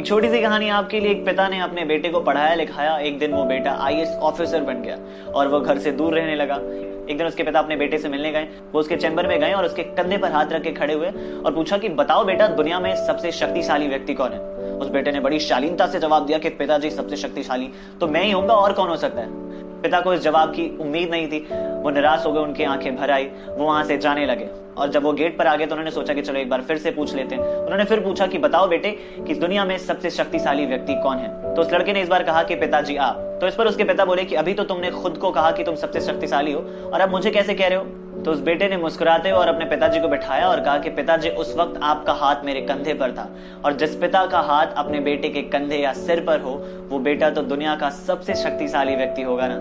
छोटी सी कहानी आपके लिए। एक पिता ने अपने बेटे को पढ़ाया लिखाया। एक दिन वो बेटा आईएएस ऑफिसर बन गया और वो घर से दूर रहने लगा। एक दिन उसके पिता अपने बेटे से मिलने गए। वो उसके चैम्बर में गए और उसके कंधे पर हाथ रख के खड़े हुए और पूछा कि बताओ बेटा, दुनिया में सबसे शक्तिशाली व्यक्ति कौन है। उस बेटे ने बड़ी शालीनता से जवाब दिया कि पिताजी, सबसे शक्तिशाली तो मैं ही होऊंगा, और कौन हो सकता है। पिता को इस जवाब की उम्मीद नहीं थी। वो निराश हो गए, उनकी आंखें भर आई। वो वहां से जाने लगे और जब वो गेट पर आ गए तो उन्होंने सोचा कि चलो एक बार फिर से पूछ लेते हैं। उन्होंने फिर पूछा कि बताओ बेटे कि इस दुनिया में सबसे शक्तिशाली व्यक्ति कौन है। तो उस लड़के ने इस बार कहा कि पिताजी आप। तो इस पर उसके पिता बोले कि अभी तो तुमने खुद को कहा कि तुम सबसे शक्तिशाली हो और अब मुझे कैसे कह रहे हो। तो उस बेटे ने मुस्कुराते हुए और अपने पिताजी को बिठाया और कहा कि पिताजी, उस वक्त आपका हाथ मेरे कंधे पर था और जिस पिता का हाथ अपने बेटे के कंधे या सिर पर हो वो बेटा तो दुनिया का सबसे शक्तिशाली व्यक्ति होगा ना।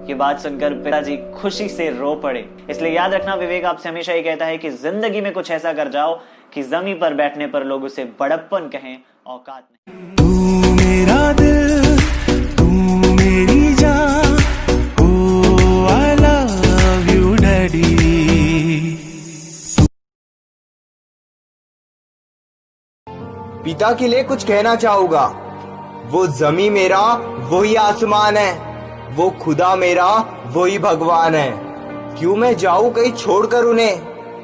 ये बात सुनकर पिताजी खुशी से रो पड़े। इसलिए याद रखना, विवेक आपसे हमेशा ये कहता है कि जिंदगी में कुछ ऐसा कर जाओ कि जमीन पर बैठने पर लोग उसे बड़प्पन कहें, औकात नहीं। तू मेरा दिल, तू मेरी जान, ओ आई लव यू डैडी। पिता के लिए कुछ कहना चाहूंगा। वो जमी मेरा वही आसमान है, वो खुदा मेरा वही भगवान है। क्यों मैं जाऊं कहीं छोड़कर उन्हें,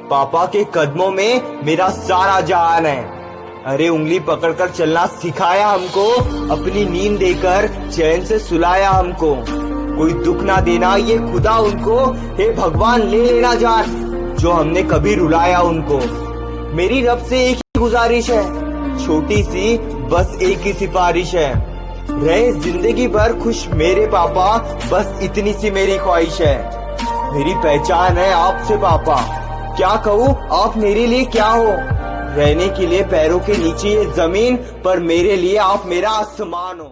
पापा के कदमों में मेरा सारा जहान है। अरे उंगली पकड़कर चलना सिखाया हमको, अपनी नींद देकर चैन से सुलाया हमको। कोई दुख ना देना ये खुदा उनको, हे भगवान ले लेना जान जो हमने कभी रुलाया उनको। मेरी रब से एक ही गुजारिश है, छोटी सी बस एक ही सिफारिश है, रहे जिंदगी भर खुश मेरे पापा, बस इतनी सी मेरी ख्वाहिश है। मेरी पहचान है आपसे पापा, क्या कहूँ आप मेरे लिए क्या हो। रहने के लिए पैरों के नीचे ये जमीन, पर मेरे लिए आप मेरा आसमान हो।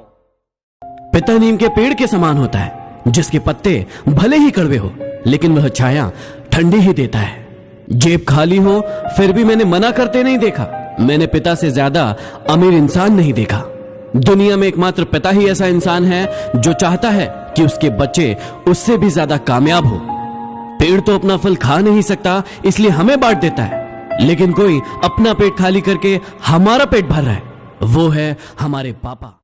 पिता नीम के पेड़ के समान होता है, जिसके पत्ते भले ही कड़वे हो लेकिन वह छाया ठंडी ही देता है। जेब खाली हो फिर भी मैंने मना करते नहीं देखा। मैंने पिता से ज्यादा अमीर इंसान नहीं देखा। दुनिया में एकमात्र पिता ही ऐसा इंसान है जो चाहता है कि उसके बच्चे उससे भी ज्यादा कामयाब हो। पेड़ तो अपना फल खा नहीं सकता, इसलिए हमें बांट देता है, लेकिन कोई अपना पेट खाली करके हमारा पेट भर रहा है, वो है हमारे पापा।